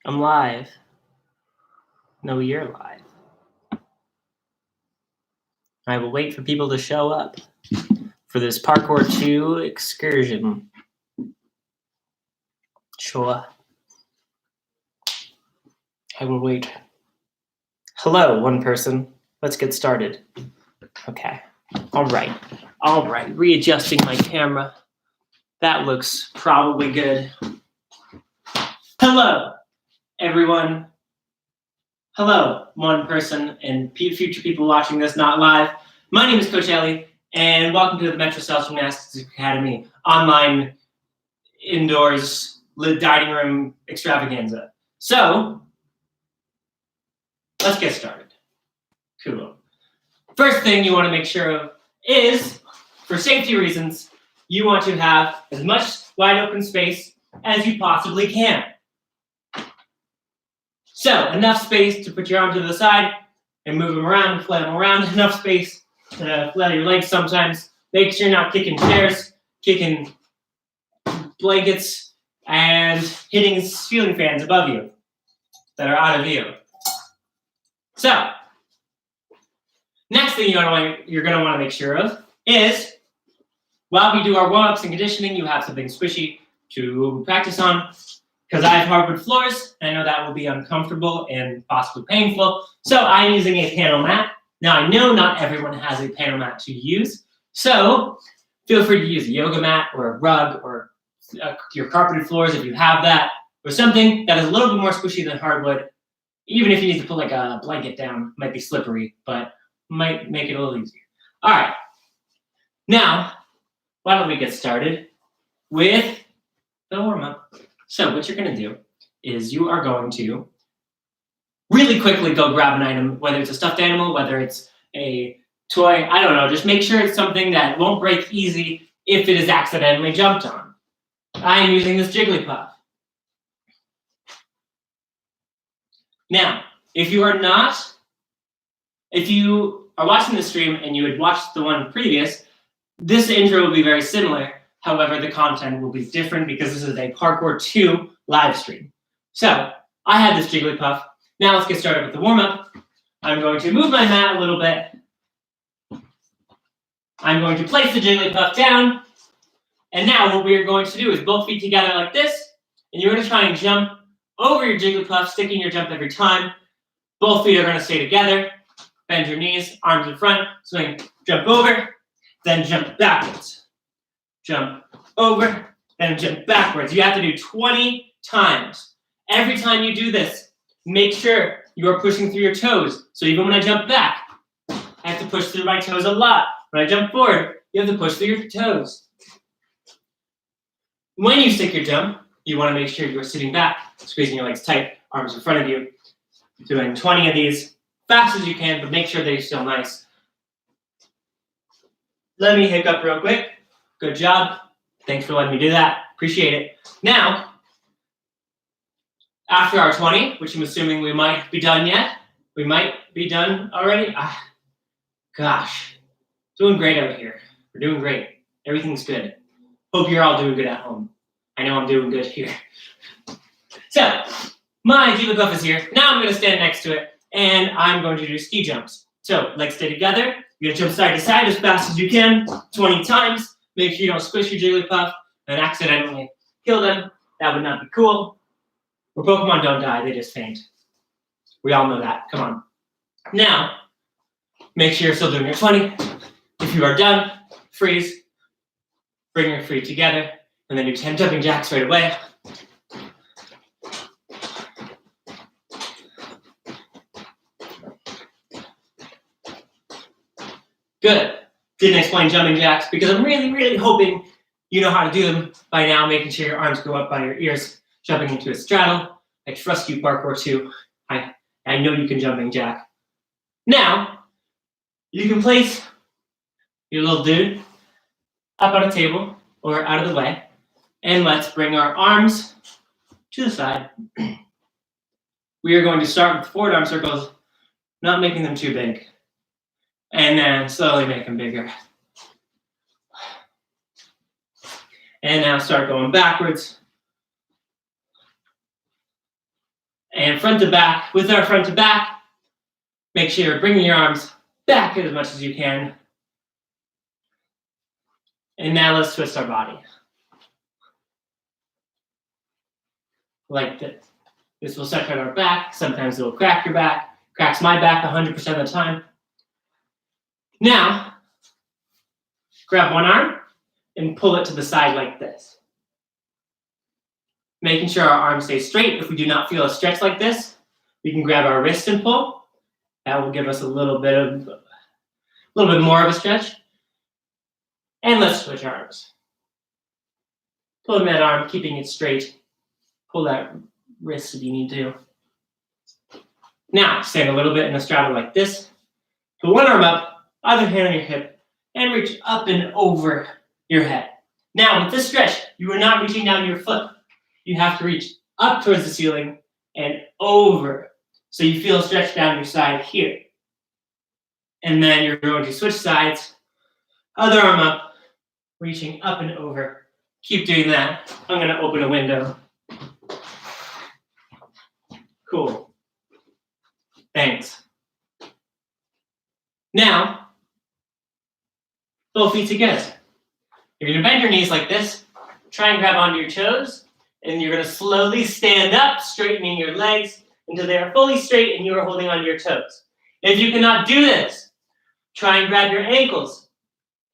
I'm live. No, you're live. I will wait for people to show up for this Parkour 2 excursion. Sure. I will wait. Hello, one person. Let's get started. Okay. All right. Readjusting my camera. That looks probably good. Hello, everyone. Hello, one person and future people watching this not live. My name is Coach Ellie, and welcome to the Metro South Gymnastics Academy online indoors dining room extravaganza. So, let's get started. Cool. First thing you want to make sure of is, for safety reasons, you want to have as much wide open space as you possibly can. So, enough space to put your arms to the side and move them around and flail them around. Enough space to flail your legs sometimes. Make sure you're not kicking chairs, kicking blankets, and hitting ceiling fans above you that are out of view. So, next thing you're going to want to make sure of is, while we do our warm-ups and conditioning, you have something squishy to practice on. Because I have hardwood floors, and I know that will be uncomfortable and possibly painful. So I'm using a panel mat. Now I know not everyone has a panel mat to use, so feel free to use a yoga mat or a rug or your carpeted floors if you have that, or something that is a little bit more squishy than hardwood. Even if you need to put like a blanket down, it might be slippery, but might make it a little easier. All right, now why don't we get started with the warm-up. So what you're going to do is you are going to really quickly go grab an item, whether it's a stuffed animal, whether it's a toy, I don't know, just make sure it's something that won't break easy if it is accidentally jumped on. I am using this Jigglypuff. Now, if you are watching the stream and you had watched the one previous, this intro will be very similar. However, the content will be different because this is a Parkour 2 live stream. So, I have this Jigglypuff. Now let's get started with the warm-up. I'm going to move my mat a little bit. I'm going to place the Jigglypuff down. And now what we are going to do is both feet together like this. And you're going to try and jump over your Jigglypuff, sticking your jump every time. Both feet are going to stay together. Bend your knees, arms in front, swing, jump over, then jump backwards. Jump over, then jump backwards. You have to do 20 times. Every time you do this, make sure you are pushing through your toes. So even when I jump back, I have to push through my toes a lot. When I jump forward, you have to push through your toes. When you stick your jump, you want to make sure you're sitting back, squeezing your legs tight, arms in front of you. Doing 20 of these fast as you can, but make sure they're still nice. Let me hiccup real quick. Good job. Thanks for letting me do that. Appreciate it. Now, after our 20, which I'm assuming we might be done yet. We might be done already. Gosh. Doing great out here. We're doing great. Everything's good. Hope you're all doing good at home. I know I'm doing good here. So, my Jigglypuff is here. Now I'm going to stand next to it, and I'm going to do ski jumps. So, legs stay together. You're going to jump side to side as fast as you can, 20 times. Make sure you don't squish your Jigglypuff and accidentally kill them. That would not be cool. Where Pokemon don't die, they just faint. We all know that. Come on. Now, make sure you're still doing your 20. If you are done, freeze. Bring your feet together. And then do 10 jumping jacks right away. Good. Didn't explain jumping jacks because I'm really, really hoping you know how to do them by now, making sure your arms go up by your ears, jumping into a straddle. I trust you, Parkour 2. I know you can jumping jack. Now, you can place your little dude up on a table or out of the way, and let's bring our arms to the side. We are going to start with forward arm circles, not making them too big. And then slowly make them bigger. And now start going backwards. And front to back. With our front to back, make sure you're bringing your arms back as much as you can. And now let's twist our body. Like this. This will separate our back. Sometimes it will crack your back. Cracks my back 100% of the time. Now, grab one arm and pull it to the side like this. Making sure our arms stay straight. If we do not feel a stretch like this, we can grab our wrist and pull. That will give us a little bit more of a stretch. And let's switch arms. Pull that arm, keeping it straight. Pull that wrist if you need to. Now, stand a little bit in a straddle like this. Put one arm up, other hand on your hip, and reach up and over your head. Now, with this stretch, you are not reaching down your foot. You have to reach up towards the ceiling and over. So you feel a stretch down your side here. And then you're going to switch sides. Other arm up, reaching up and over. Keep doing that. I'm going to open a window. Cool. Thanks. Now, both feet together. You're going to bend your knees like this. Try and grab onto your toes. And you're going to slowly stand up, straightening your legs until they are fully straight and you are holding onto your toes. If you cannot do this, try and grab your ankles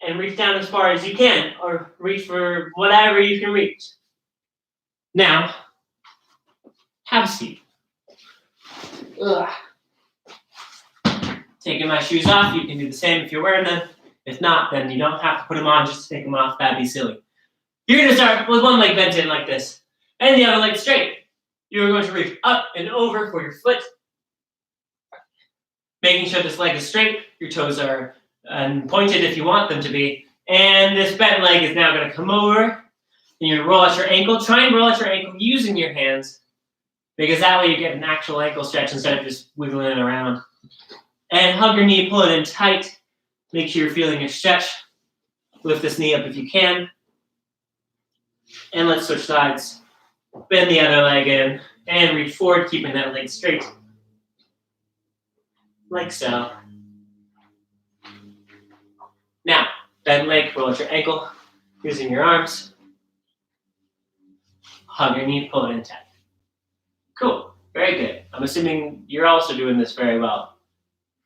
and reach down as far as you can, or reach for whatever you can reach. Now, have a seat. Ugh. Taking my shoes off, you can do the same if you're wearing them. If not, then you don't have to put them on just to take them off. That'd be silly. You're going to start with one leg bent in like this, and the other leg straight. You're going to reach up and over for your foot, making sure this leg is straight. Your toes are pointed if you want them to be. And this bent leg is now going to come over, and you're going to roll out your ankle. Try and roll out your ankle using your hands, because that way you get an actual ankle stretch instead of just wiggling it around. And hug your knee, pull it in tight. Make sure you're feeling your stretch. Lift this knee up if you can. And let's switch sides. Bend the other leg in and reach forward, keeping that leg straight. Like so. Now, bend leg, roll out your ankle, using your arms. Hug your knee, pull it in tight. Cool, very good. I'm assuming you're also doing this very well.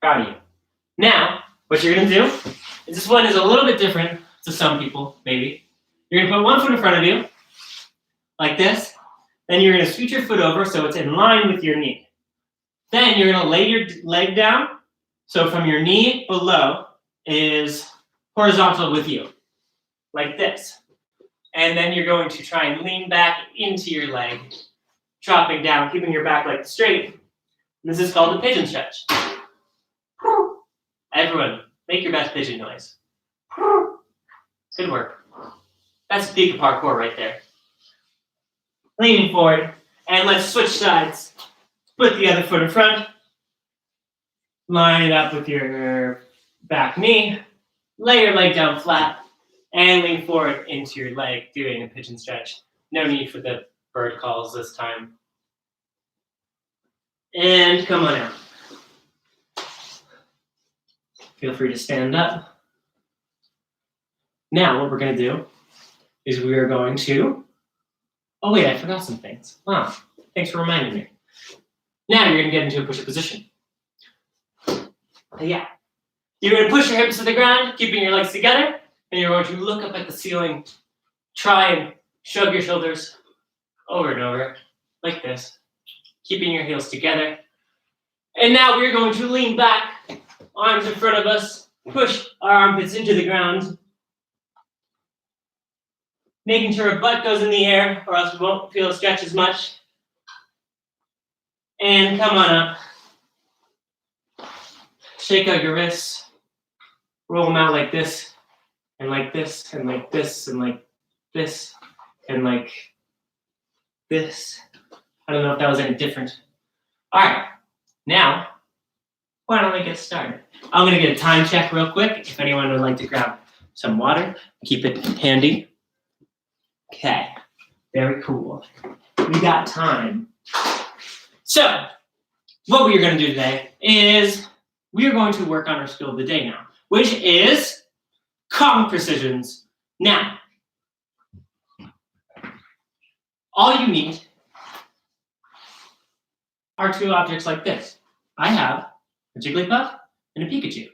Proud of you. Now, what you're gonna do is this one is a little bit different to some people, maybe. You're gonna put one foot in front of you, like this. Then you're gonna scoot your foot over so it's in line with your knee. Then you're gonna lay your leg down, so from your knee below is horizontal with you, like this. And then you're going to try and lean back into your leg, dropping down, keeping your back leg straight. This is called the pigeon stretch. Everyone, make your best pigeon noise. Good work. That's the peak of parkour right there. Leaning forward, and let's switch sides. Put the other foot in front. Line it up with your back knee. Lay your leg down flat, and lean forward into your leg, doing a pigeon stretch. No need for the bird calls this time. And come on out. Feel free to stand up. Now, what we're going to do is we are going to... Oh, wait, I forgot some things. Wow, thanks for reminding me. Now you're going to get into a push-up position. Yeah. You're going to push your hips to the ground, keeping your legs together, and you're going to look up at the ceiling. Try and shrug your shoulders over and over, like this, keeping your heels together. And now we're going to lean back, arms in front of us, push our armpits into the ground, making sure our butt goes in the air, or else we won't feel a stretch as much. And come on up. Shake out your wrists. Roll them out like this, and like this, and like this, and like this, and like this. I don't know if that was any different. All right, now, why don't we get started? I'm going to get a time check real quick. If anyone would like to grab some water, keep it handy. Okay, very cool. We got time. So, what we are going to do today is we are going to work on our skill of the day now, which is Kong precisions. Now, all you need are two objects like this. I have a Jigglypuff and a Pikachu.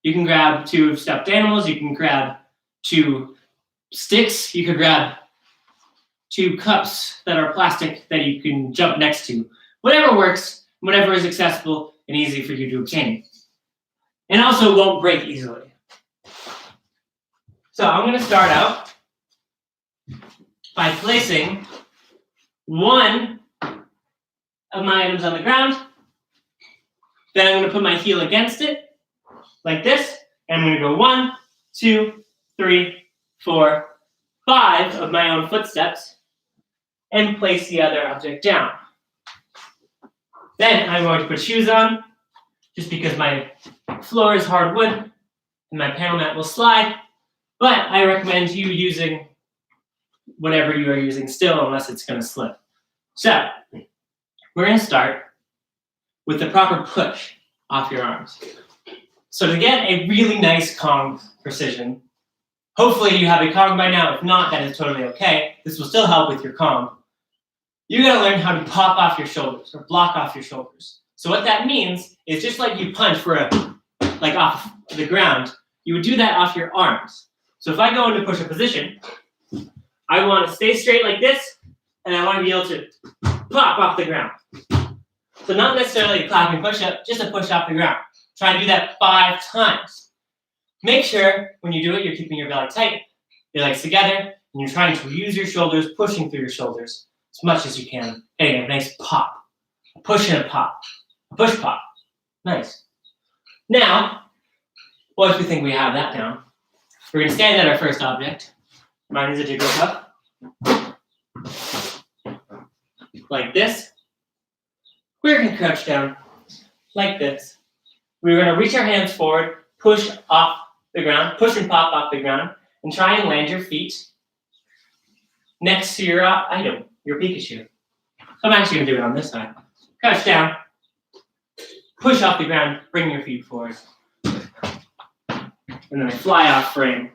You can grab two stuffed animals, you can grab two sticks, you could grab two cups that are plastic that you can jump next to. Whatever works, whatever is accessible and easy for you to obtain. And also won't break easily. So I'm going to start out by placing one of my items on the ground. Then I'm going to put my heel against it, like this. And I'm going to go 1, 2, 3, 4, 5 of my own footsteps and place the other object down. Then I'm going to put shoes on, just because my floor is hard wood and my panel mat will slide. But I recommend you using whatever you are using still, unless it's going to slip. So we're going to start with the proper push off your arms. So to get a really nice Kong precision, hopefully you have a Kong by now. If not, that is totally okay. This will still help with your Kong. You got to learn how to pop off your shoulders or block off your shoulders. So what that means is just like you punch like off the ground, you would do that off your arms. So if I go into push-up position, I want to stay straight like this, and I want to be able to pop off the ground. So not necessarily a clapping push-up, just a push off the ground. Try and do that 5 times. Make sure when you do it, you're keeping your belly tight, your legs together, and you're trying to use your shoulders, pushing through your shoulders as much as you can. Getting a nice pop. A push and a pop. A push pop. Nice. Now, once we think we have that down, we're going to stand at our first object. Mine is a Jigglypuff. Like this. We're going to crouch down like this. We're going to reach our hands forward, push off the ground, push and pop off the ground, and try and land your feet next to your item, your Pikachu. So I'm actually going to do it on this side. Crouch down, push off the ground, bring your feet forward. And then I fly off frame.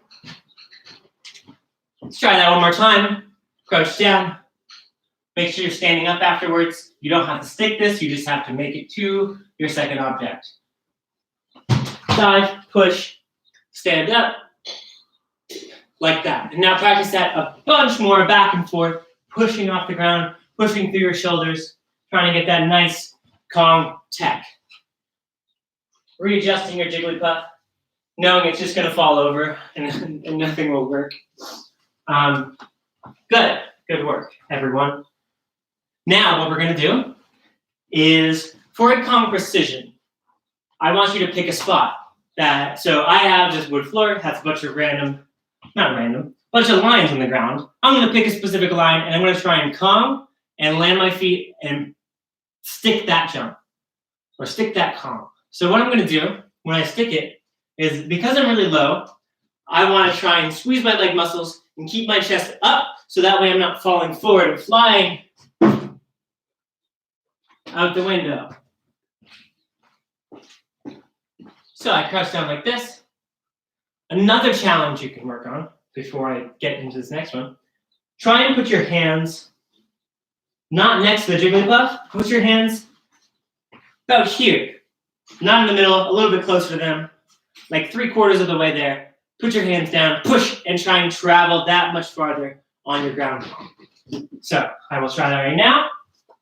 Let's try that one more time. Crouch down. Make sure you're standing up afterwards. You don't have to stick this, you just have to make it to your second object. Dive, push, stand up, like that. And now practice that a bunch more back and forth, pushing off the ground, pushing through your shoulders, trying to get that nice Kong tech. Readjusting your Jigglypuff, knowing it's just going to fall over and nothing will work. Good work, everyone. Now what we're going to do is, for a Kong precision, I want you to pick a spot. So I have this wood floor, has a bunch of bunch of lines on the ground. I'm going to pick a specific line, and I'm going to try and Kong and land my feet and stick that jump, or stick that Kong. So what I'm going to do when I stick it is, because I'm really low, I want to try and squeeze my leg muscles and keep my chest up, so that way I'm not falling forward and flying out the window. So I crouch down like this. Another challenge you can work on before I get into this next one. Try and put your hands not next to the Jigglypuff. Put your hands about here. Not in the middle, a little bit closer to them. Like 3/4 of the way there. Put your hands down, push, and try and travel that much farther on your ground. So I will try that right now.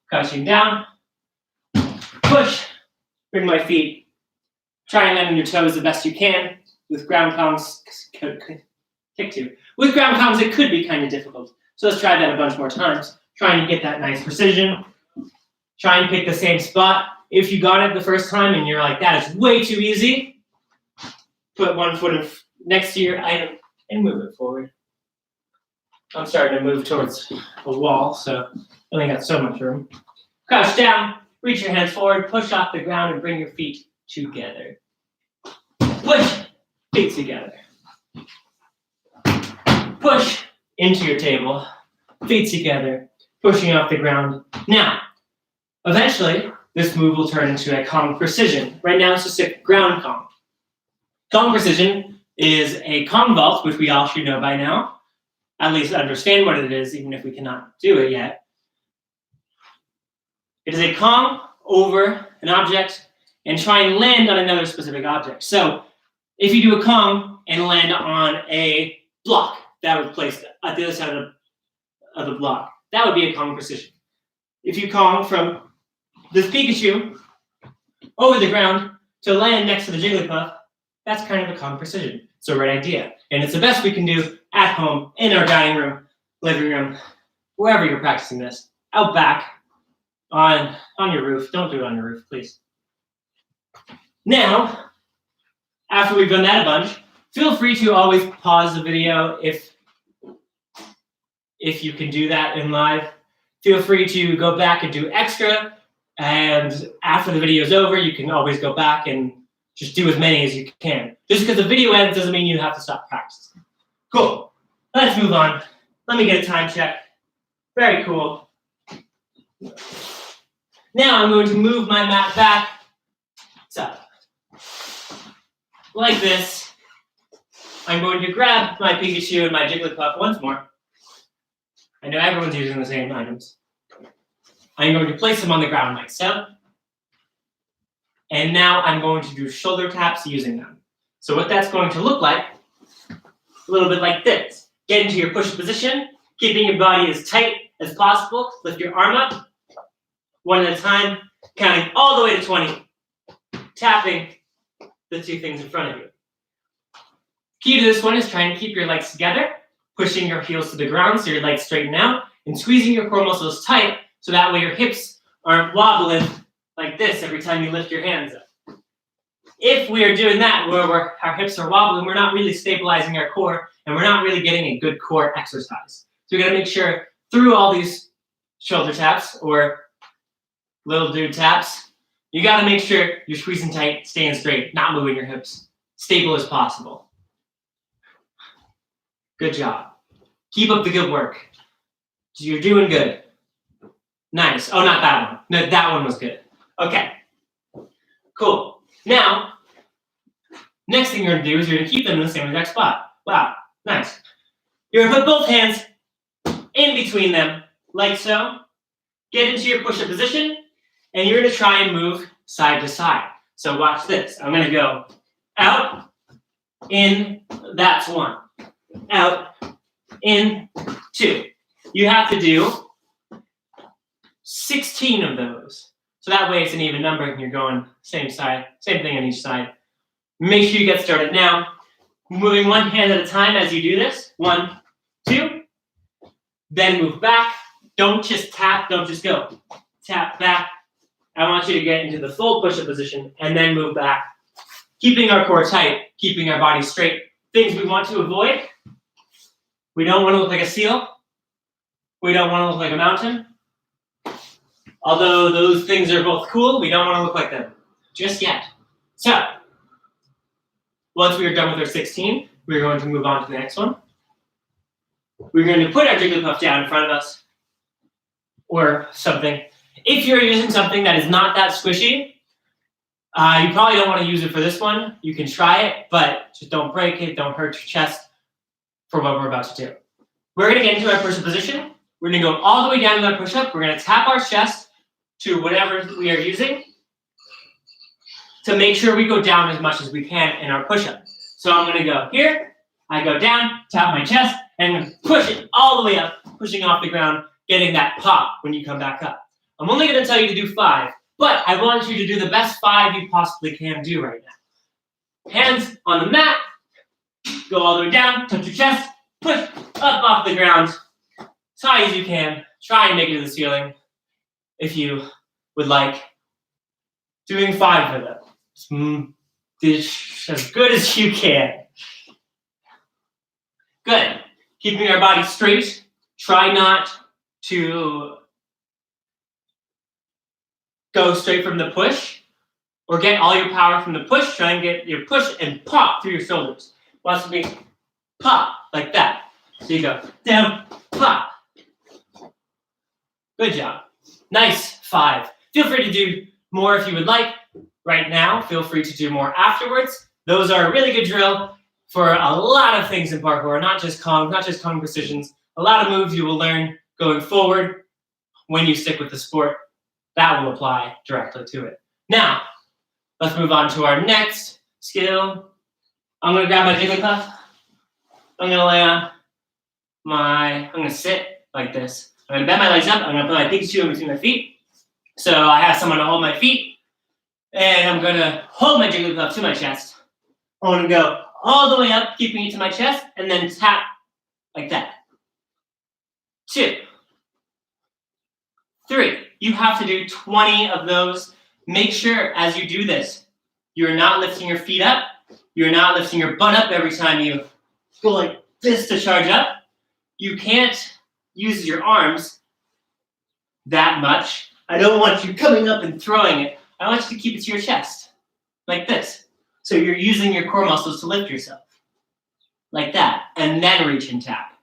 Crouching down. Push. Bring my feet. Try and land on your toes the best you can. With ground pounds, kick to. With ground pounds, it could be kind of difficult. So let's try that a bunch more times. Trying to get that nice precision. Try and pick the same spot. If you got it the first time and you're like, that is way too easy, put one foot next to your item and move it forward. I'm starting to move towards a wall, so I only got so much room. Crouch down, reach your hands forward, push off the ground, and bring your feet together. Push, feet together. Push into your table, feet together, pushing off the ground. Now, Eventually, this move will turn into a Kong precision. Right now, it's just a ground Kong. Kong precision is a Kong vault, which we all should know by now, at least understand what it is, even if we cannot do it yet. It is a Kong over an object and try and land on another specific object. So if you do a Kong and land on a block that was placed at the other side of the block, that would be a Kong precision. If you Kong from this Pikachu over the ground to land next to the Jigglypuff, that's kind of a Kong precision. It's the right idea. And it's the best we can do at home, in our dining room, living room, wherever you're practicing this. Out back, on your roof. Don't do it on your roof, please. Now, after we've done that a bunch, feel free to always pause the video if you can do that in live. Feel free to go back and do extra. And after the video is over, you can always go back and just do as many as you can. Just because the video ends doesn't mean you have to stop practicing. Cool. Let's move on. Let me get a time check. Very cool. Now I'm going to move my mat back. So, like this. I'm going to grab my Pikachu and my Jigglypuff once more. I know everyone's using the same items. I'm going to place them on the ground like so. And now I'm going to do shoulder taps using them. So what that's going to look like, a little bit like this. Get into your push position, keeping your body as tight as possible. Lift your arm up, one at a time, counting all the way to 20. Tapping the two things in front of you. Key to this one is trying to keep your legs together, pushing your heels to the ground so your legs straighten out, and squeezing your core muscles tight so that way your hips aren't wobbling like this every time you lift your hands up. If we are doing that where our hips are wobbling, we're not really stabilizing our core, and we're not really getting a good core exercise. So we gotta make sure through all these shoulder taps or little dude taps, you gotta make sure you're squeezing tight, staying straight, not moving your hips, stable as possible. Good job. Keep up the good work. You're doing good. Nice. Oh, not that one. No, that one was good. Okay. Cool. Now, next thing you're going to do is you're going to keep them in the same exact spot. Wow. Nice. You're going to put both hands in between them, like so. Get into your push-up position, and you're going to try and move side to side. So watch this. I'm going to go out, in, that's one. Out, in, two. You have to do 16 of those. So that way it's an even number and you're going same side, same thing on each side. Make sure you get started now. Moving one hand at a time as you do this. 1, 2. Then move back. Don't just tap, don't just go. Tap back. I want you to get into the full push-up position and then move back. Keeping our core tight, keeping our body straight. Things we want to avoid. We don't want to look like a seal. We don't want to look like a mountain. Although those things are both cool, we don't want to look like them just yet. So, once we are done with our 16, we're going to move on to the next one. We're going to put our Jigglypuff down in front of us or something. If you're using something that is not that squishy, you probably don't want to use it for this one. You can try it, but just don't break it. Don't hurt your chest for what we're about to do. We're going to get into our push-up position. We're going to go all the way down to that push-up. We're going to tap our chest to whatever we are using to make sure we go down as much as we can in our push-up. So I'm going to go here. I go down, tap my chest, and push it all the way up, pushing off the ground, getting that pop when you come back up. I'm only going to tell you to do 5, but I want you to do the best 5 you possibly can do right now. Hands on the mat. Go all the way down, touch your chest, push up off the ground as high as you can. Try and make it to the ceiling if you would like. Doing 5 of them. As good as you can. Good. Keeping our body straight. Try not to go straight from the push or get all your power from the push. Try and get your push and pop through your shoulders. Watch me pop like that. So you go down, pop. Good job. Nice. 5. Feel free to do more if you would like. Right now, feel free to do more afterwards. Those are a really good drill for a lot of things in parkour, not just Kong precisions. A lot of moves you will learn going forward when you stick with the sport. That will apply directly to it. Now, let's move on to our next skill. I'm going to grab my Jigglypuff. I'm going to lay on I'm going to sit like this. I'm going to bend my legs up. I'm going to put my Pikachu in between my feet. So I have someone to hold my feet. And I'm going to hold my Jigglypuff to my chest. I want to go all the way up, keeping it to my chest, and then tap like that. 2, 3. You have to do 20 of those. Make sure as you do this, you're not lifting your feet up. You're not lifting your butt up every time you go like this to charge up. You can't use your arms that much. I don't want you coming up and throwing it. I want you to keep it to your chest, like this. So you're using your core muscles to lift yourself, like that, and then reach and tap.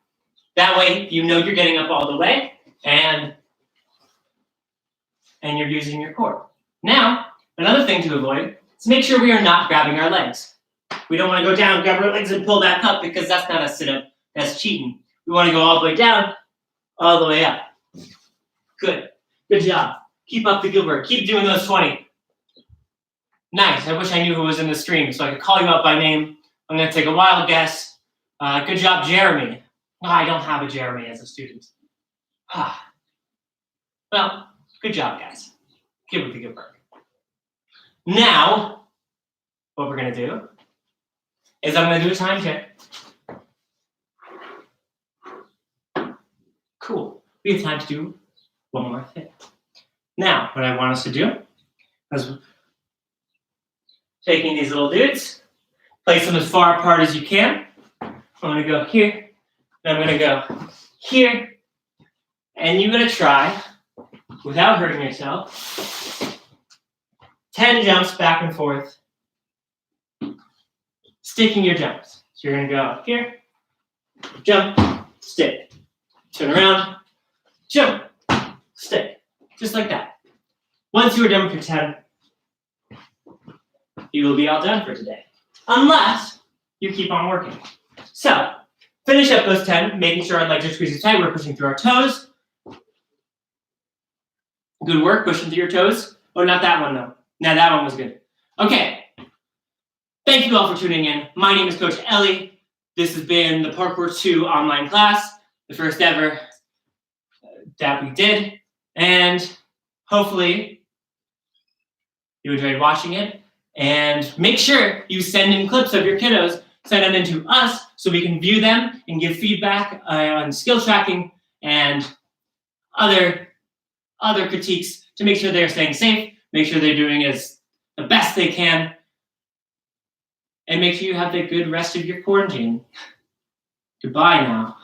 That way, you know you're getting up all the way, and you're using your core. Now, another thing to avoid is make sure we are not grabbing our legs. We don't want to go down, grab our legs, and pull back up because that's not a sit-up. That's cheating. We want to go all the way down, all the way up. Good. Good job. Keep up the good work. Keep doing those 20. Nice. I wish I knew who was in the stream so I could call you out by name. I'm going to take a wild guess. Good job, Jeremy. Oh, I don't have a Jeremy as a student. Well, good job, guys. Keep up the good work. Now, what we're going to do is I'm going to do a time check. Cool. We have time to do one more thing. Now, what I want us to do is taking these little dudes, place them as far apart as you can. I'm going to go here, and I'm going to go here, and you're going to try, without hurting yourself, 10 jumps back and forth, sticking your jumps. So you're going to go here, jump, stick, turn around, jump, stick, just like that. Once you are done with your 10, you will be all done for today, unless you keep on working. So, finish up those 10, making sure our legs are squeezing tight. We're pushing through our toes. Good work, pushing through your toes. Oh, not that one, though. No, that one was good. Okay. Thank you all for tuning in. My name is Coach Ellie. This has been the Parkour 2 online class, the first ever that we did. And hopefully you enjoyed watching it. And make sure you send in clips of your kiddos, send them in to us so we can view them and give feedback on skill tracking and other critiques to make sure they're staying safe, make sure they're doing as the best they can, and make sure you have the good rest of your quarantine. Goodbye now.